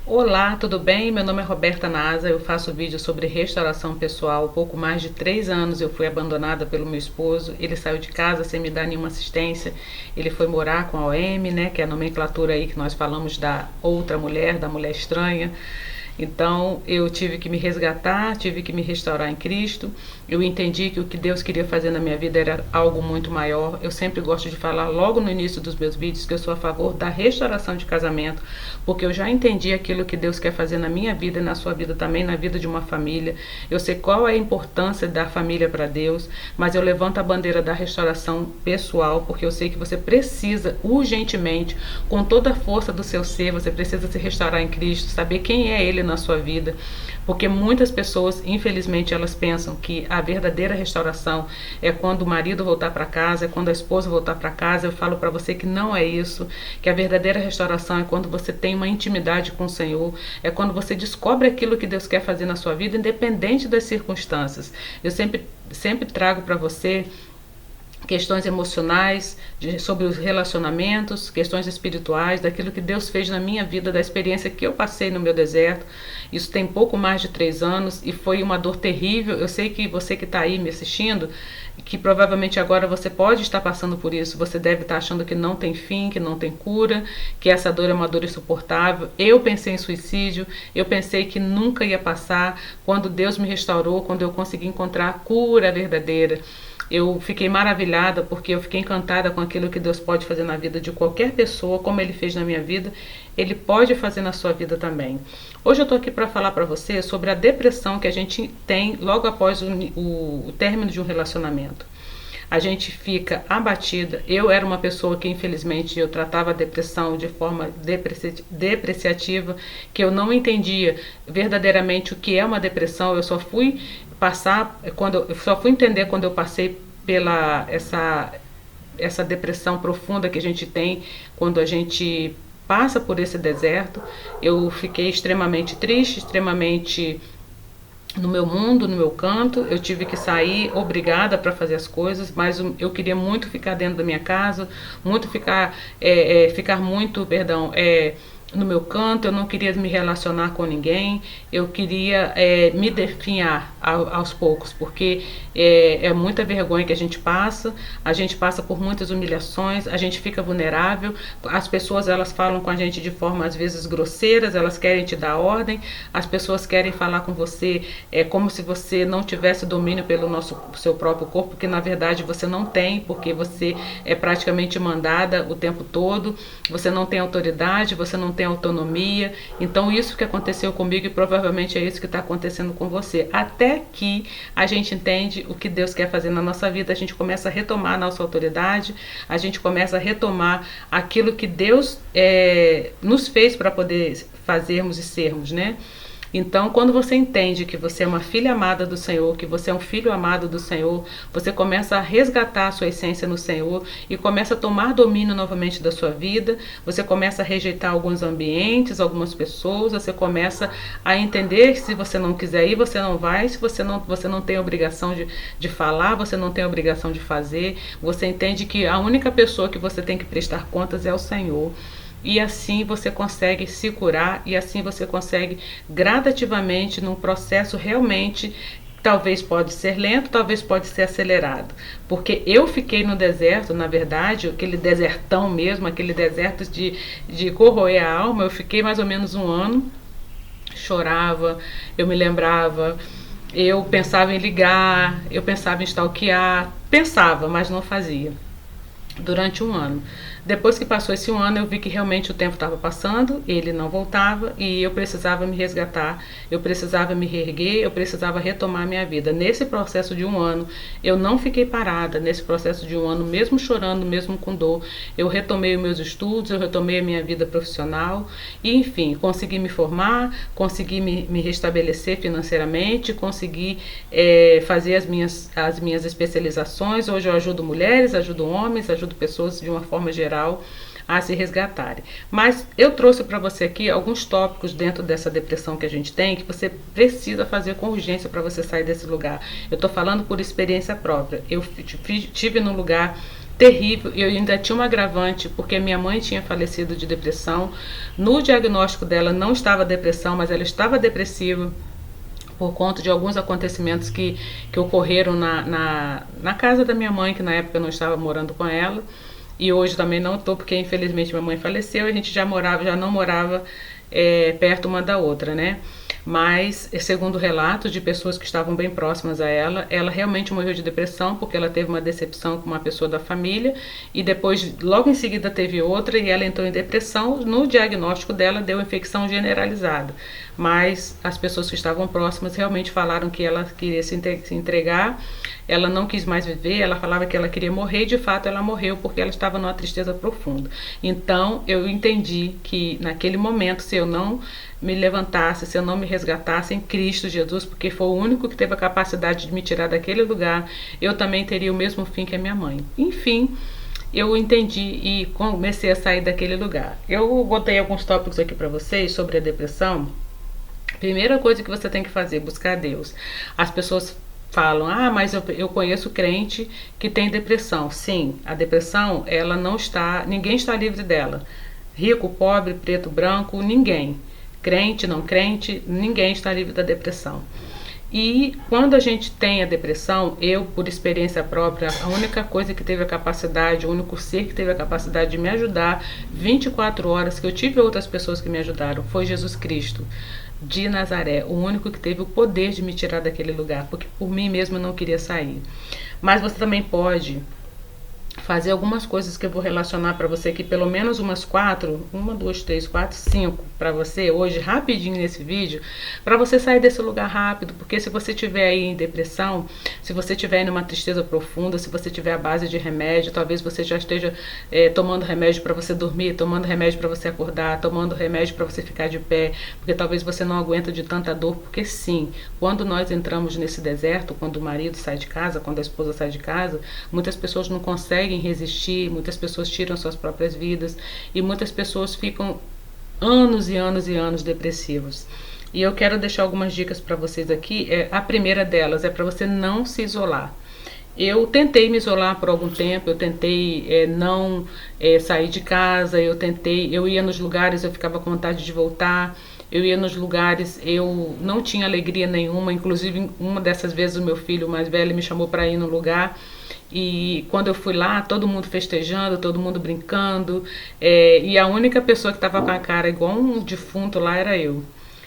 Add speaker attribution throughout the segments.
Speaker 1: Olá, tudo bem? Meu nome é Roberta Nasa, eu faço vídeo sobre restauração pessoal. Há pouco mais de 3 anos eu fui abandonada pelo meu esposo. Ele saiu de casa sem me dar nenhuma assistência. Ele foi morar com a OM, né, que é a nomenclatura aí que nós falamos da outra mulher, da mulher estranha. Então eu tive que me resgatar, tive que me restaurar em Cristo. Eu entendi que o que Deus queria fazer na minha vida era algo muito maior. Eu sempre gosto de falar logo no início dos meus vídeos que eu sou a favor da restauração de casamento, porque eu já entendi aquilo que Deus quer fazer na minha vida e na sua vida também, na vida de uma família. Eu sei qual é a importância da família para Deus, mas eu levanto a bandeira da restauração pessoal, porque eu sei que você precisa urgentemente, com toda a força do seu ser, você precisa se restaurar em Cristo, saber quem é Ele na sua vida, porque muitas pessoas, infelizmente, elas pensam que a verdadeira restauração é quando o marido voltar para casa, é quando a esposa voltar para casa. Eu falo para você que não é isso, que a verdadeira restauração é quando você tem uma intimidade com o Senhor, é quando você descobre aquilo que Deus quer fazer na sua vida, independente das circunstâncias. Eu sempre trago para você questões emocionais, sobre os relacionamentos, questões espirituais, daquilo que Deus fez na minha vida, da experiência que eu passei no meu deserto. Isso tem pouco mais de 3 anos e foi uma dor terrível. Eu sei que você que está aí me assistindo, que provavelmente agora você pode estar passando por isso, você deve estar achando que não tem fim, que não tem cura, que essa dor é uma dor insuportável. Eu pensei em suicídio, eu pensei que nunca ia passar. Quando Deus me restaurou, quando eu consegui encontrar a cura verdadeira, eu fiquei maravilhada, porque eu fiquei encantada com aquilo que Deus pode fazer na vida de qualquer pessoa, como Ele fez na minha vida, Ele pode fazer na sua vida também. Hoje eu estou aqui para falar para você sobre a depressão que a gente tem logo após o término de um relacionamento. A gente fica abatida. Eu era uma pessoa que, infelizmente, eu tratava a depressão de forma depreciativa, que eu não entendia verdadeiramente o que é uma depressão. Eu só fui eu só fui entender quando eu passei pela essa depressão profunda que a gente tem quando a gente passa por esse deserto. Eu fiquei extremamente triste, extremamente no meu mundo, no meu canto. Eu tive que sair obrigada para fazer as coisas, mas eu queria muito ficar dentro da minha casa, muito ficar muito, perdão, no meu canto. Eu não queria me relacionar com ninguém, eu queria me definhar aos poucos, porque é muita vergonha que a gente passa por muitas humilhações, a gente fica vulnerável. As pessoas, elas falam com a gente de forma às vezes grosseiras, elas querem te dar ordem, as pessoas querem falar com você como se você não tivesse domínio pelo seu próprio corpo, que na verdade você não tem, porque você é praticamente mandada o tempo todo, você não tem autoridade, você não tem autonomia. Então isso que aconteceu comigo e provavelmente é isso que está acontecendo com você. Até que a gente entende o que Deus quer fazer na nossa vida, a gente começa a retomar a nossa autoridade, a gente começa a retomar aquilo que Deus nos fez para poder fazermos e sermos, né? Então, quando você entende que você é uma filha amada do Senhor, que você é um filho amado do Senhor, você começa a resgatar a sua essência no Senhor e começa a tomar domínio novamente da sua vida. Você começa a rejeitar alguns ambientes, algumas pessoas, você começa a entender que se você não quiser ir, você não vai. Se você não tem obrigação de falar, você não tem obrigação de fazer. Você entende que a única pessoa que você tem que prestar contas é o Senhor. E assim você consegue se curar, e assim você consegue gradativamente, num processo realmente, talvez pode ser lento, talvez pode ser acelerado. Porque eu fiquei no deserto, na verdade, aquele desertão mesmo, aquele deserto de corroer a alma. Eu fiquei mais ou menos 1 ano, chorava, eu me lembrava, eu pensava em ligar, eu pensava em stalkear, pensava, mas não fazia. Durante 1 ano. Depois que passou esse 1 ano, eu vi que realmente o tempo estava passando, ele não voltava e eu precisava me resgatar, eu precisava me reerguer, eu precisava retomar a minha vida. Nesse processo de 1 ano, eu não fiquei parada. Nesse processo de 1 ano, mesmo chorando, mesmo com dor, eu retomei os meus estudos, eu retomei a minha vida profissional e, enfim, consegui me formar, consegui me restabelecer financeiramente, consegui fazer as minhas especializações. Hoje eu ajudo mulheres, ajudo homens, ajudo pessoas de uma forma geral a se resgatarem. Mas eu trouxe para você aqui alguns tópicos dentro dessa depressão que a gente tem, que você precisa fazer com urgência para você sair desse lugar. Eu estou falando por experiência própria. Eu tive num lugar terrível. Eu ainda tinha um agravante, porque minha mãe tinha falecido de depressão. No diagnóstico dela não estava depressão, mas ela estava depressiva por conta de alguns acontecimentos que ocorreram na casa da minha mãe, que na época eu não estava morando com ela. E hoje também não estou, porque infelizmente minha mãe faleceu e a gente já não morava perto uma da outra, né? Mas, segundo relatos de pessoas que estavam bem próximas a ela, ela realmente morreu de depressão porque ela teve uma decepção com uma pessoa da família e depois, logo em seguida, teve outra e ela entrou em depressão. No diagnóstico dela, deu infecção generalizada. Mas as pessoas que estavam próximas realmente falaram que ela queria se entregar, ela não quis mais viver, ela falava que ela queria morrer e de fato ela morreu porque ela estava numa tristeza profunda. Então eu entendi que naquele momento, se eu não me levantasse, se eu não me resgatasse em Cristo Jesus, porque foi o único que teve a capacidade de me tirar daquele lugar, eu também teria o mesmo fim que a minha mãe. Enfim, eu entendi e comecei a sair daquele lugar. Eu botei alguns tópicos aqui para vocês sobre a depressão. Primeira coisa que você tem que fazer, buscar Deus. As pessoas falam, mas eu conheço crente que tem depressão. Sim, a depressão, ela não está, ninguém está livre dela. Rico, pobre, preto, branco, ninguém. Crente, não crente, ninguém está livre da depressão. E quando a gente tem a depressão, eu, por experiência própria, a única coisa que teve a capacidade, o único ser que teve a capacidade de me ajudar 24 horas, que eu tive outras pessoas que me ajudaram, foi Jesus Cristo de Nazaré, o único que teve o poder de me tirar daquele lugar, porque por mim mesmo eu não queria sair. Mas você também pode fazer algumas coisas que eu vou relacionar para você aqui, pelo menos umas 4, 1, 2, 3, 4, 5 para você hoje, rapidinho nesse vídeo, para você sair desse lugar rápido, porque se você estiver aí em depressão, se você estiver em uma tristeza profunda, se você tiver à base de remédio, talvez você já esteja tomando remédio para você dormir, tomando remédio para você acordar, tomando remédio para você ficar de pé, porque talvez você não aguenta de tanta dor, porque sim, quando nós entramos nesse deserto, quando o marido sai de casa, quando a esposa sai de casa, muitas pessoas não conseguem resistir, muitas pessoas tiram suas próprias vidas e muitas pessoas ficam anos e anos e anos depressivos. E eu quero deixar algumas dicas para vocês aqui. A primeira delas é para você não se isolar. Eu tentei me isolar por algum tempo, eu tentei não sair de casa, eu ia nos lugares, eu ficava com vontade de voltar, eu ia nos lugares, eu não tinha alegria nenhuma, inclusive uma dessas vezes o meu filho mais velho me chamou para ir no lugar, e quando eu fui lá, todo mundo festejando, todo mundo brincando, e a única pessoa que estava com a cara igual um defunto lá era eu.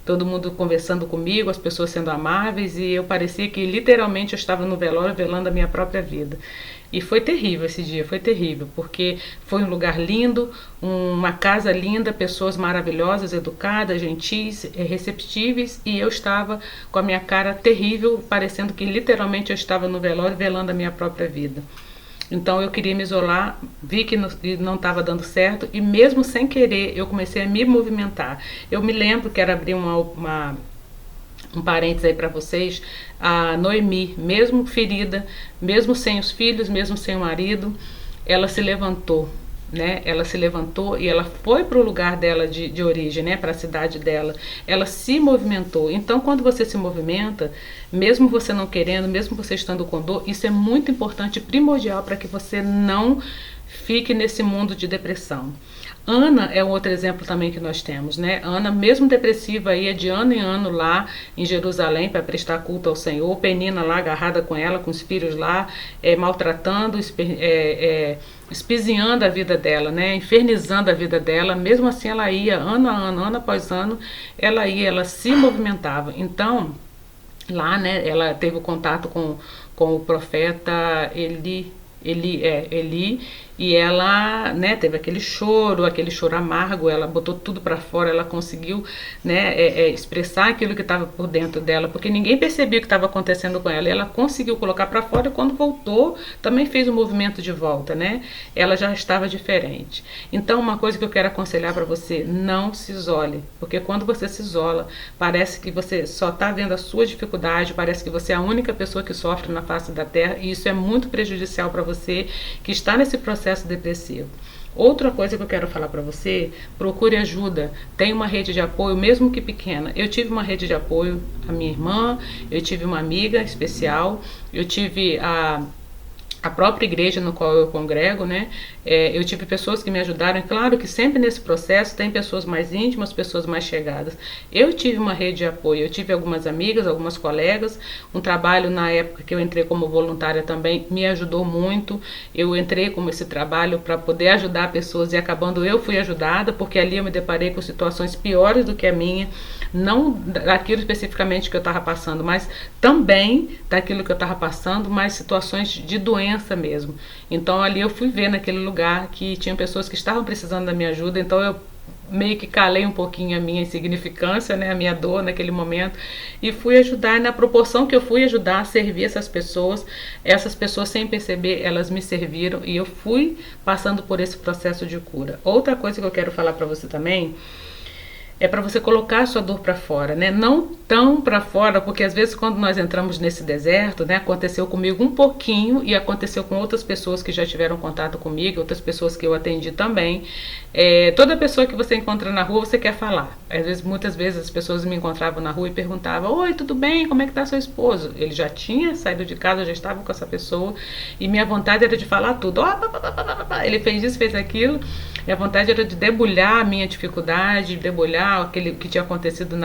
Speaker 1: Todo mundo conversando comigo, as pessoas sendo amáveis, e eu parecia que literalmente eu estava no velório velando a minha própria vida. E foi terrível esse dia, foi terrível, porque foi um lugar lindo, uma casa linda, pessoas maravilhosas, educadas, gentis, receptíveis, e eu estava com a minha cara terrível, parecendo que literalmente eu estava no velório velando a minha própria vida. Então eu queria me isolar, vi que não estava dando certo e mesmo sem querer eu comecei a me movimentar. Eu me lembro, quero abrir um parênteses aí para vocês, a Noemi, mesmo ferida, mesmo sem os filhos, mesmo sem o marido, ela se levantou. Né? Ela se levantou e ela foi para o lugar dela de origem, né? Para a cidade dela. Ela se movimentou. Então, quando você se movimenta, mesmo você não querendo, mesmo você estando com dor, isso é muito importante, primordial para que você não fique nesse mundo de depressão. Ana é um outro exemplo também que nós temos, né? Ana, mesmo depressiva, ia de ano em ano lá em Jerusalém para prestar culto ao Senhor. Penina lá agarrada com ela, com os filhos lá, maltratando, espizinhando a vida dela, né? Infernizando a vida dela. Mesmo assim ela ia, ano após ano, ela se movimentava. Então, lá, né, ela teve o contato com o profeta Eli, e ela, né, teve aquele choro amargo, ela botou tudo para fora, ela conseguiu, né, expressar aquilo que estava por dentro dela, porque ninguém percebia o que estava acontecendo com ela, e ela conseguiu colocar para fora, e quando voltou, também fez o movimento de volta, né, ela já estava diferente. Então, uma coisa que eu quero aconselhar para você, não se isole, porque quando você se isola, parece que você só está vendo a sua dificuldade, parece que você é a única pessoa que sofre na face da terra, e isso é muito prejudicial para você, que está nesse processo depressivo. Outra coisa que eu quero falar para você, procure ajuda, tem uma rede de apoio, mesmo que pequena. Eu tive uma rede de apoio, a minha irmã, eu tive uma amiga especial, eu tive a a própria igreja no qual eu congrego, né? Eu tive pessoas que me ajudaram. Claro que sempre nesse processo tem pessoas mais íntimas, pessoas mais chegadas. Eu tive uma rede de apoio, eu tive algumas amigas, algumas colegas. Um trabalho na época que eu entrei como voluntária também me ajudou muito. Eu entrei com esse trabalho para poder ajudar pessoas e acabando eu fui ajudada, porque ali eu me deparei com situações piores do que a minha. Não daquilo especificamente que eu estava passando, mas também daquilo que eu estava passando, mas situações de doença mesmo. Então ali eu fui ver naquele lugar que tinha pessoas que estavam precisando da minha ajuda, então eu meio que calei um pouquinho a minha insignificância, né, a minha dor naquele momento, e fui ajudar. E na proporção que eu fui ajudar, servir essas pessoas sem perceber, elas me serviram e eu fui passando por esse processo de cura. Outra coisa que eu quero falar para você também é para você colocar a sua dor para fora, né? Não tão para fora, porque às vezes quando nós entramos nesse deserto, né, aconteceu comigo um pouquinho e aconteceu com outras pessoas que já tiveram contato comigo, outras pessoas que eu atendi também. Toda pessoa que você encontra na rua, você quer falar. Às vezes, muitas vezes as pessoas me encontravam na rua e perguntavam: oi, tudo bem? Como é que tá seu esposo? Ele já tinha saído de casa, eu já estava com essa pessoa e minha vontade era de falar tudo. Ele fez isso, fez aquilo. Minha vontade era de debulhar a minha dificuldade, debulhar aquele que tinha acontecido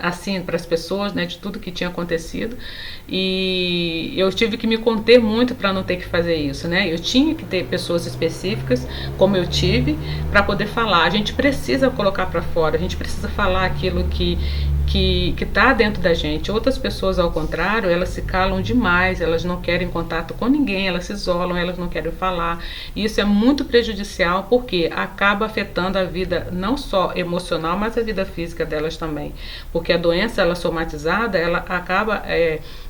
Speaker 1: assim, para as pessoas, né, de tudo que tinha acontecido. E eu tive que me conter muito para não ter que fazer isso, né? Eu tinha que ter pessoas específicas, como eu tive, para poder falar. A gente precisa colocar para fora, a gente precisa falar aquilo que está dentro da gente. Outras pessoas, ao contrário, elas se calam demais, elas não querem contato com ninguém, elas se isolam, elas não querem falar. E isso é muito prejudicial, porque acaba afetando a vida não só emocional, mas a vida física delas também. Porque a doença, ela somatizada, ela acaba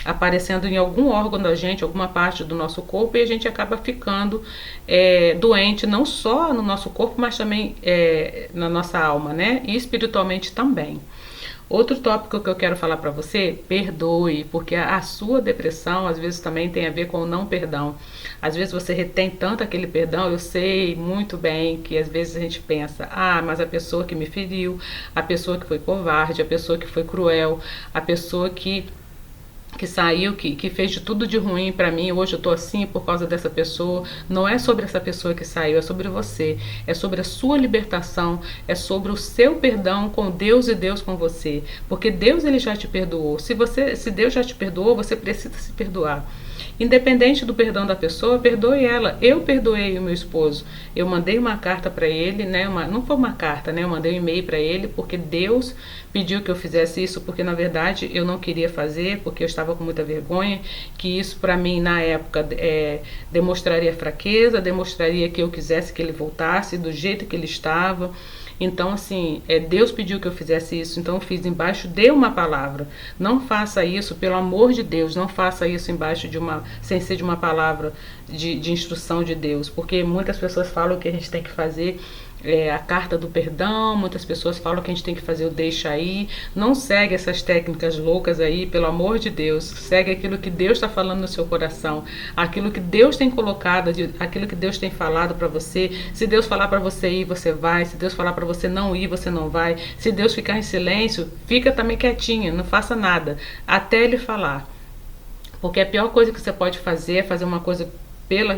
Speaker 1: aparecendo em algum órgão da gente, alguma parte do nosso corpo, e a gente acaba ficando doente, não só no nosso corpo, mas também na nossa alma, né? E espiritualmente também. Outro tópico que eu quero falar para você: perdoe, porque a sua depressão às vezes também tem a ver com o não perdão. Às vezes você retém tanto aquele perdão. Eu sei muito bem que às vezes a gente pensa: mas a pessoa que me feriu, a pessoa que foi covarde, a pessoa que foi cruel, a pessoa que saiu, que fez de tudo de ruim pra mim, hoje eu tô assim por causa dessa pessoa. Não é sobre essa pessoa que saiu, é sobre você, é sobre a sua libertação, é sobre o seu perdão com Deus e Deus com você, porque Deus, ele já te perdoou. Se Deus já te perdoou, você precisa se perdoar. Independente do perdão da pessoa, perdoe ela. Eu perdoei o meu esposo. Eu mandei uma carta para ele, né? Não foi uma carta, né? Eu mandei um e-mail para ele, porque Deus pediu que eu fizesse isso, porque na verdade eu não queria fazer, porque eu estava com muita vergonha, que isso para mim na época demonstraria fraqueza, demonstraria que eu quisesse que ele voltasse do jeito que ele estava. Então, assim, Deus pediu que eu fizesse isso, então eu fiz embaixo de uma palavra. Não faça isso, pelo amor de Deus, não faça isso embaixo sem ser de uma palavra de instrução de Deus, porque muitas pessoas falam que a gente tem que fazer a carta do perdão, muitas pessoas falam que a gente tem que fazer o deixa aí. Não segue essas técnicas loucas aí, pelo amor de Deus. Segue aquilo que Deus está falando no seu coração, aquilo que Deus tem colocado, aquilo que Deus tem falado para você. Se Deus falar para você ir, você vai. Se Deus falar para você não ir, você não vai. Se Deus ficar em silêncio, fica também quietinha, não faça nada até Ele falar, porque a pior coisa que você pode fazer é fazer uma coisa pelo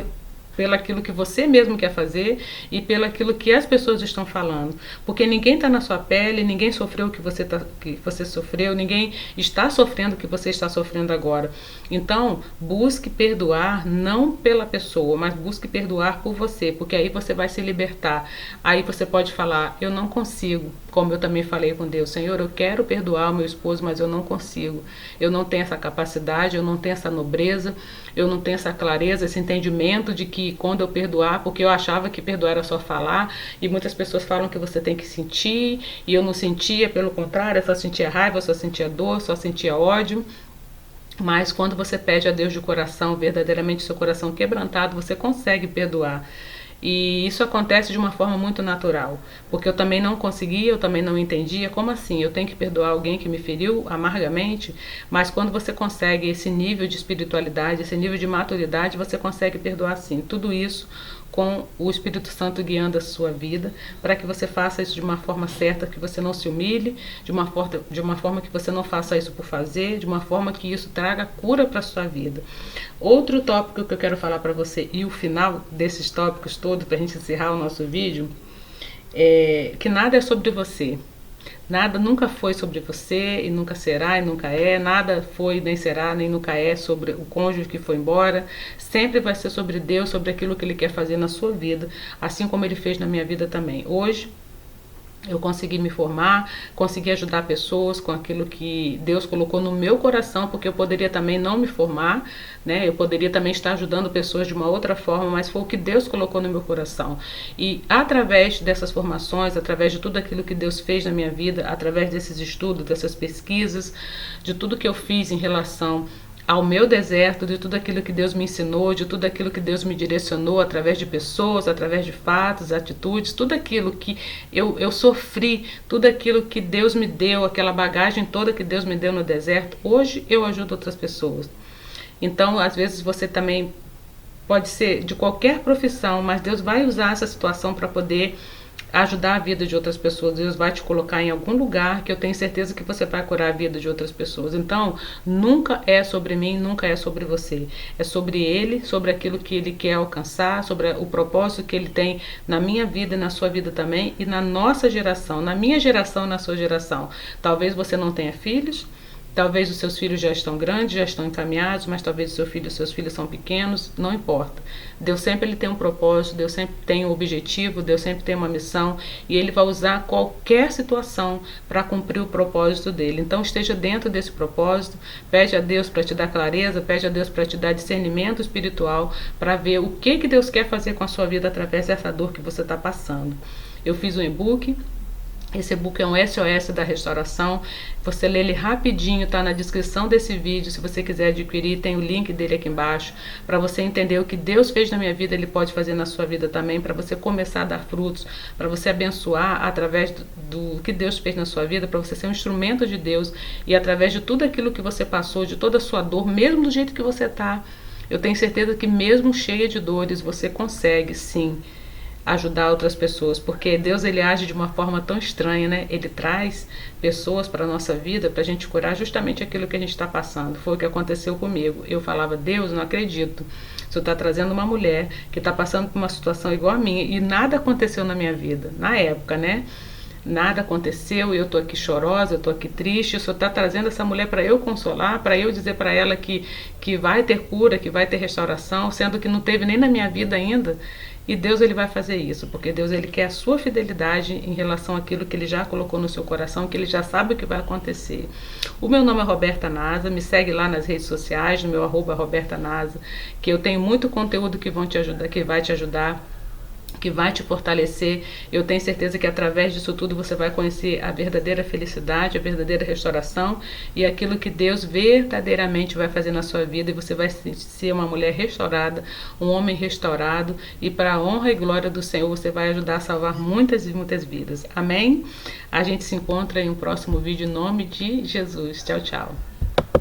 Speaker 1: aquilo que você mesmo quer fazer e pelo aquilo que as pessoas estão falando, porque ninguém está na sua pele, ninguém sofreu o que você sofreu, ninguém está sofrendo o que você está sofrendo agora. Então busque perdoar, não pela pessoa, mas busque perdoar por você, porque aí você vai se libertar. Aí você pode falar: eu não consigo, como eu também falei com Deus: Senhor, eu quero perdoar o meu esposo, mas eu não consigo, eu não tenho essa capacidade, eu não tenho essa nobreza, eu não tenho essa clareza, esse entendimento de que quando eu perdoar, porque eu achava que perdoar era só falar, e muitas pessoas falam que você tem que sentir, e eu não sentia, pelo contrário, eu só sentia raiva, eu só sentia dor, só sentia ódio. Mas quando você pede a Deus de coração, verdadeiramente seu coração quebrantado, você consegue perdoar. E isso acontece de uma forma muito natural, porque eu também não conseguia, eu também não entendia. Como assim? Eu tenho que perdoar alguém que me feriu amargamente? Mas quando você consegue esse nível de espiritualidade, esse nível de maturidade, você consegue perdoar sim. Tudo isso com o Espírito Santo guiando a sua vida, para que você faça isso de uma forma certa, que você não se humilhe, de uma forma que você não faça isso por fazer, de uma forma que isso traga cura para a sua vida. Outro tópico que eu quero falar para você, e o final desses tópicos todos, para a gente encerrar o nosso vídeo, é que nada é sobre você. Nada nunca foi sobre você e nunca será e nunca é. Nada foi, nem será, nem nunca é sobre o cônjuge que foi embora. Sempre vai ser sobre Deus, sobre aquilo que Ele quer fazer na sua vida, assim como Ele fez na minha vida também. Hoje eu consegui me formar, consegui ajudar pessoas com aquilo que Deus colocou no meu coração, porque eu poderia também não me formar, né? Eu poderia também estar ajudando pessoas de uma outra forma, mas foi o que Deus colocou no meu coração. E através dessas formações, através de tudo aquilo que Deus fez na minha vida, através desses estudos, dessas pesquisas, de tudo que eu fiz em relação ao meu deserto, de tudo aquilo que Deus me ensinou, de tudo aquilo que Deus me direcionou através de pessoas, através de fatos, atitudes, tudo aquilo que eu sofri, tudo aquilo que Deus me deu, aquela bagagem toda que Deus me deu no deserto, hoje eu ajudo outras pessoas. Então, às vezes você também pode ser de qualquer profissão, mas Deus vai usar essa situação para poder ajudar a vida de outras pessoas. Deus vai te colocar em algum lugar que eu tenho certeza que você vai curar a vida de outras pessoas. Então, nunca é sobre mim, nunca é sobre você. É sobre Ele, sobre aquilo que Ele quer alcançar, sobre o propósito que Ele tem na minha vida e na sua vida também, e na nossa geração, na minha geração e na sua geração. Talvez você não tenha filhos, talvez os seus filhos já estão grandes, já estão encaminhados, mas talvez os seus filhos são pequenos, não importa. Deus sempre ele tem um propósito, Deus sempre tem um objetivo, Deus sempre tem uma missão, e Ele vai usar qualquer situação para cumprir o propósito dele. Então esteja dentro desse propósito, pede a Deus para te dar clareza, pede a Deus para te dar discernimento espiritual, para ver o que Deus quer fazer com a sua vida através dessa dor que você está passando. Eu fiz um e-book. Esse e-book é um SOS da restauração. Você lê ele rapidinho, tá na descrição desse vídeo. Se você quiser adquirir, tem o link dele aqui embaixo, para você entender o que Deus fez na minha vida, Ele pode fazer na sua vida também, para você começar a dar frutos, para você abençoar através do que Deus fez na sua vida, para você ser um instrumento de Deus, e através de tudo aquilo que você passou, de toda a sua dor, mesmo do jeito que você tá, eu tenho certeza que mesmo cheia de dores, você consegue sim ajudar outras pessoas, porque Deus ele age de uma forma tão estranha, né? Ele traz pessoas para a nossa vida para a gente curar justamente aquilo que a gente está passando. Foi o que aconteceu comigo. Eu falava, Deus, não acredito. O Senhor está trazendo uma mulher que está passando por uma situação igual a minha, e nada aconteceu na minha vida, na época, né? Nada aconteceu e eu estou aqui chorosa, eu estou aqui triste. O Senhor está trazendo essa mulher para eu consolar, para eu dizer para ela que vai ter cura, que vai ter restauração, sendo que não teve nem na minha vida ainda. E Deus ele vai fazer isso, porque Deus ele quer a sua fidelidade em relação àquilo que Ele já colocou no seu coração, que Ele já sabe o que vai acontecer. O meu nome é Roberta Nasa, me segue lá nas redes sociais, no meu @Roberta Nasa, que eu tenho muito conteúdo que vão te ajudar, que vai te ajudar, que vai te fortalecer. Eu tenho certeza que através disso tudo você vai conhecer a verdadeira felicidade, a verdadeira restauração e aquilo que Deus verdadeiramente vai fazer na sua vida, e você vai ser uma mulher restaurada, um homem restaurado, e para a honra e glória do Senhor você vai ajudar a salvar muitas e muitas vidas. Amém? A gente se encontra em um próximo vídeo em nome de Jesus. Tchau, tchau.